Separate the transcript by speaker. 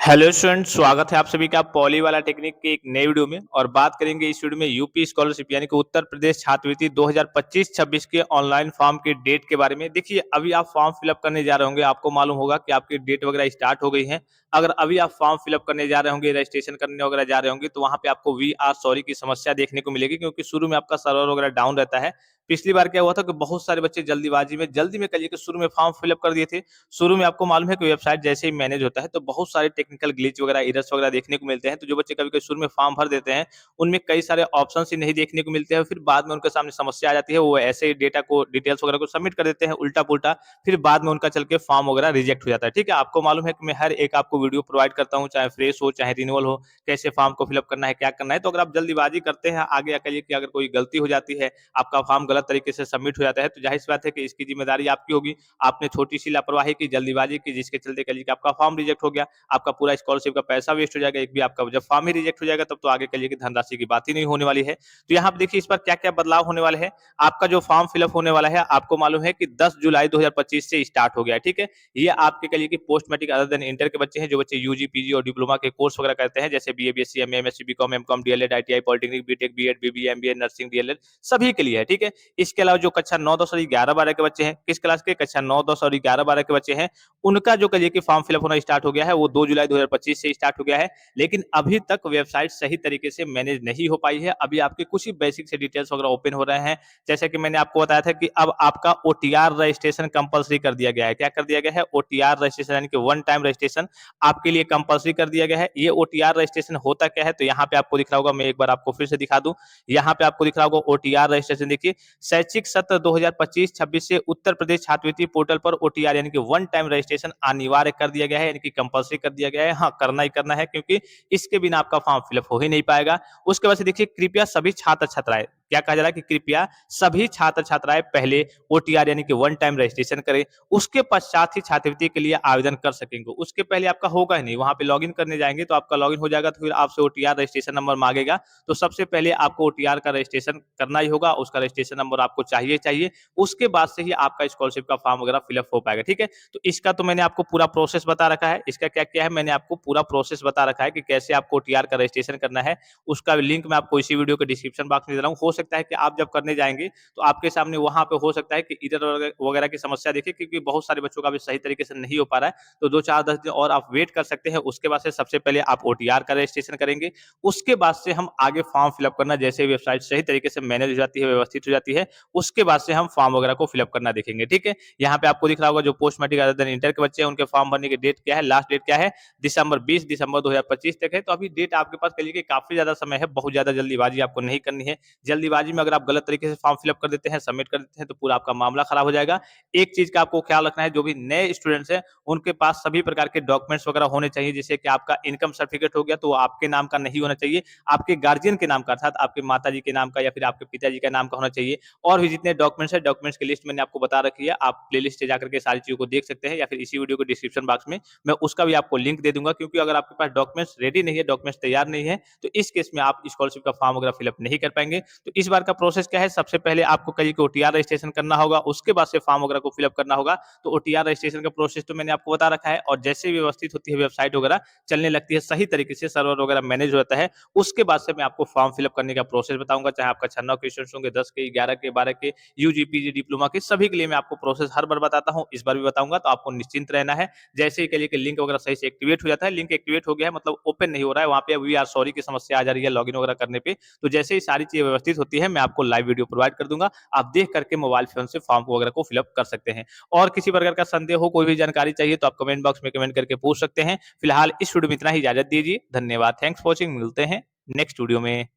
Speaker 1: Hello student, स्वागत है आप सभी का पॉली वाला टेक्निक की एक नई वीडियो में। और बात करेंगे इस वीडियो में यूपी स्कॉलरशिप यानी कि उत्तर प्रदेश छात्रवृत्ति 2025-26 के ऑनलाइन फॉर्म की डेट के बारे में। देखिए, अभी आप फॉर्म फिलअप करने जा रहे होंगे, आपको मालूम होगा कि आपकी डेट वगैरह स्टार्ट हो गई है। अगर अभी आप फॉर्म फिलअप करने जा रहे होंगे, रजिस्ट्रेशन करने वगैरह जा रहे होंगे, तो वहाँ पे आपको वी आर सॉरी की समस्या देखने को मिलेगी, क्योंकि शुरू में आपका सर्वर वगैरह डाउन रहता है। पिछली बार क्या हुआ था कि बहुत सारे बच्चे जल्दीबाजी में जल्दी में करिए कि शुरू में फॉर्म फिलअप कर दिए थे। शुरू में आपको मालूम है कि वेबसाइट जैसे ही मैनेज होता है तो बहुत सारे टेक्निकल ग्लिच वगैरह, एरर्स वगैरह देखने को मिलते हैं। तो जो बच्चे कभी-कभी शुरू में फॉर्म भर देते हैं, उनमें कई सारे ऑप्शंस ही नहीं देखने को मिलते हैं। फिर बाद में उनके सामने समस्या आ जाती है, वो ऐसे ही डेटा को, डिटेल्स वगैरह को सबमिट कर देते हैं उल्टा-पुल्टा। फिर बाद में उनका चल के फॉर्म वगैरह रिजेक्ट हो जाता है। ठीक है? आपको मालूम है कि मैं हर एक आपको वीडियो प्रोवाइड करता हूँ, चाहे फ्रेश हो, चाहे रिन्यूअल हो, कैसे फॉर्म को फिलअप करना है, क्या करना है। तो अगर आप जल्दीबाजी करते हैं, आगे कहिए कि अगर कोई गलती हो जाती है, आपका फॉर्म गलत तरीके से सबमिट हो जाता है, तो ज़ाहिर-सी बात है कि इसकी ज़िम्मेदारी आपकी होगी। आपने छोटी-सी लापरवाही की, जल्दीबाजी की, जिसके चलते कह लीजिए कि आपका फॉर्म रिजेक्ट हो गया, आपका पूरा स्कॉलरशिप का पैसा वेस्ट हो जाएगा। एक भी आपका जब फॉर्म ही रिजेक्ट हो जाएगा, तब तो आगे कह लीजिए कि धनराशि की बात ही नहीं होने वाली है। तो यहाँ पे देखिए इस बार क्या-क्या बदलाव होने वाले हैं। आपका जो फॉर्म फिलअप होने वाला है, आपको मालूम है कि 10 जुलाई 2025 से स्टार्ट हो गया है, ठीक है? ये आपके कह लीजिए कि post matric other than inter के बच्चे हैं, जो बच्चे यूजी, पीजी और डिप्लोमा के कोर्स वगैरह करते हैं, जैसे BA, BSc, MA, MSc, BCom, MCom, DElEd, ITI, polytechnic, BTech, BEd, BBA, MBA, nursing, DElEd, सभी के लिए है, ठीक है? इसके अलावा जो कक्षा 9, 10 और 11-12 के बच्चे हैं, किस क्लास के? कक्षा 9, 10 और 11-12 के बच्चे हैं, उनका जो कहिए कि फॉर्म फिलअप होना स्टार्ट हो गया है, वो 2 जुलाई 2025 से स्टार्ट हो गया है। लेकिन अभी तक वेबसाइट सही तरीके से मैनेज नहीं हो पाई है। अभी आपके कुछ ही बेसिक से डिटेल्स वगैरह ओपन हो रहे हैं। जैसे कि मैंने आपको बताया था कि अब आपका ओटीआर रजिस्ट्रेशन कंपल्सरी कर दिया गया है। क्या कर दिया गया है? ओटीआर रजिस्ट्रेशन यानी कि वन टाइम रजिस्ट्रेशन आपके लिए कंपल्सरी कर दिया गया है। ये ओटीआर रजिस्ट्रेशन होता क्या है? तो यहाँ पे आपको दिख रहा होगा, मैं एक बार आपको फिर से दिखा दूं। यहाँ पे आपको दिख रहा होगा ओटीआर रजिस्ट्रेशन। देखिए, शैक्षिक सत्र 2025-26 से उत्तर प्रदेश छात्रवृत्ति पोर्टल पर ओटीआर यानी कि वन टाइम रजिस्ट्रेशन अनिवार्य कर दिया गया है, यानी कि कंपल्सरी कर दिया गया है। हाँ, करना ही करना है, क्योंकि इसके बिना आपका फॉर्म फिलअप हो ही नहीं पाएगा। उसके बाद से देखिए, कृपया सभी छात्र छात्राएं, क्या कहा जा रहा है कि कृपया सभी छात्र छात्राएं पहले ओटीआर यानी कि वन टाइम रजिस्ट्रेशन करें, उसके पश्चात ही छात्रवृत्ति के लिए आवेदन कर सकेंगे। उसके पहले आपका होगा ही नहीं। वहां पे लॉगिन करने जाएंगे तो आपका लॉगिन हो जाएगा, तो फिर आपसे ओटीआर रजिस्ट्रेशन नंबर मांगेगा। तो सबसे पहले आपको ओटीआर का रजिस्ट्रेशन करना ही होगा, उसका रजिस्ट्रेशन नंबर आपको चाहिए। उसके बाद से ही आपका स्कॉलरशिप का फॉर्म वगैरह फिलअप हो पाएगा, ठीक है? तो इसका तो मैंने आपको पूरा प्रोसेस बता रखा है। इसका क्या-क्या है, मैंने आपको पूरा प्रोसेस बता रखा है कि कैसे आपको टीआर का रजिस्ट्रेशन करना है। उसका लिंक मैं आपको इसी वीडियो के डिस्क्रिप्शन बॉक्स में दे रहा हूँ। हो सकता है कि आप जब करने जाएँगे, तो आपके सामने वहाँ पे हो सकता है कि एरर वगैरह की समस्या दिखे, क्योंकि बहुत सारे बच्चों का अभी सही तरीके से नहीं हो पा रहा है। तो 2, 4, 10 दिन और आप वेट कर सकते हैं। उसके बाद से सबसे पहले आप ओटीआर का रजिस्ट्रेशन करेंगे। उसके बाद से हम आगे फॉर्म फिलअप करना, जैसे वेबसाइट सही तरीके से मैनेज हो जाती है, व्यवस्थित हो जाती है, उसके बाद से हम फॉर्म वगैरह को फिलअप करना देखेंगे, ठीक है? यहाँ पे आपको दिख रहा होगा, जो post matric other than inter के बच्चे हैं, उनके फॉर्म भरने की डेट क्या है, लास्ट डेट क्या है? 20 दिसंबर 2025 तक है। तो अभी डेट आपके पास कह लीजिए कि काफ़ी ज़्यादा समय है, बहुत ज़्यादा जल्दीबाजी आपको नहीं करनी है। जल्दीबाजी में अगर आप गलत तरीके से फॉर्म फिलअप कर देते हैं, सबमिट कर देते हैं, तो पूरा आपका मामला खराब हो जाएगा। एक चीज़ का आपको ख्याल रखना है, जो भी नए स्टूडेंट्स हैं, उनके पास सभी प्रकार के डॉक्यूमेंट्स वगैरह होने चाहिए। जैसे कि आपका इनकम सर्टिफिकेट हो गया, तो वो आपके नाम का नहीं होना चाहिए, आपके गार्जियन के नाम का, अर्थात आपके माताजी के नाम का या फिर आपके पिताजी के नाम का होना चाहिए। और भी जितने डॉक्यूमेंट्स हैं, डॉक्यूमेंट्स की लिस्ट मैंने आपको बता रखी है। आप प्लेलिस्ट से जाकर के सारी चीज़ों को देख सकते हैं, या फिर इसी वीडियो के डिस्क्रिप्शन बॉक्स में मैं उसका भी आपको लिंक दे दूँगा। क्योंकि अगर आपके पास डॉक्यूमेंट्स रेडी नहीं है, डॉक्यूमेंट्स तैयार नहीं है, तो इस केस में आप स्कॉलरशिप का फॉर्म वगैरह फिलअप नहीं कर पाएँगे। तो इस बार का प्रोसेस क्या है? सबसे पहले आपको कहिए कि ओटीआर रजिस्ट्रेशन करना होगा, उसके बाद से फॉर्म वगैरह को फिलअप करना होगा। तो ओटीआर रजिस्ट्रेशन का प्रोसेस तो मैंने आपको बता रखा है, और जैसे ही व्यवस्थित होती है वेबसाइट वगैरह, चलने लगती है सही तरीके से, सर्वर वगैरह मैनेज होता है, उसके बाद से मैं आपको फॉर्म फिलअप करने का प्रोसेस बताऊँगा। चाहे आपका 6-9 के स्टूडेंट्स होंगे, 10 के, 11 के, 12 के, यूजी, पीजी, डिप्लोमा के, सभी के लिए मैं आपको प्रोसेस हर बार बताता हूँ, इस बार भी बताऊँगा। तो आपको निश्चिंत रहना है। जैसे ही कहिए कि लिंक वगैरह सही से एक्टिवेट हो जाता है, लिंक एक्टिवेट हो गया है मतलब ओपन नहीं हो रहा है, वहाँ पे वी आर सॉरी की समस्या आ जा रही है लॉगिन वगैरह करने पे। तो जैसे ही सारी चीज़ें व्यवस्थित होती है, मैं आपको लाइव वीडियो प्रोवाइड कर दूँगा। आप देख करके मोबाइल फ़ोन से फॉर्म वगैरह को फिलअप कर सकते हैं। और किसी प्रकार का संदेह हो, कोई भी जानकारी चाहिए, तो आप कमेंट बॉक्स में कमेंट करके पूछ सकते हैं। फिलहाल इस वीडियो में इतना ही, इजाज़त दीजिए। धन्यवाद। Thanks for watching. मिलते हैं नेक्स्ट वीडियो में।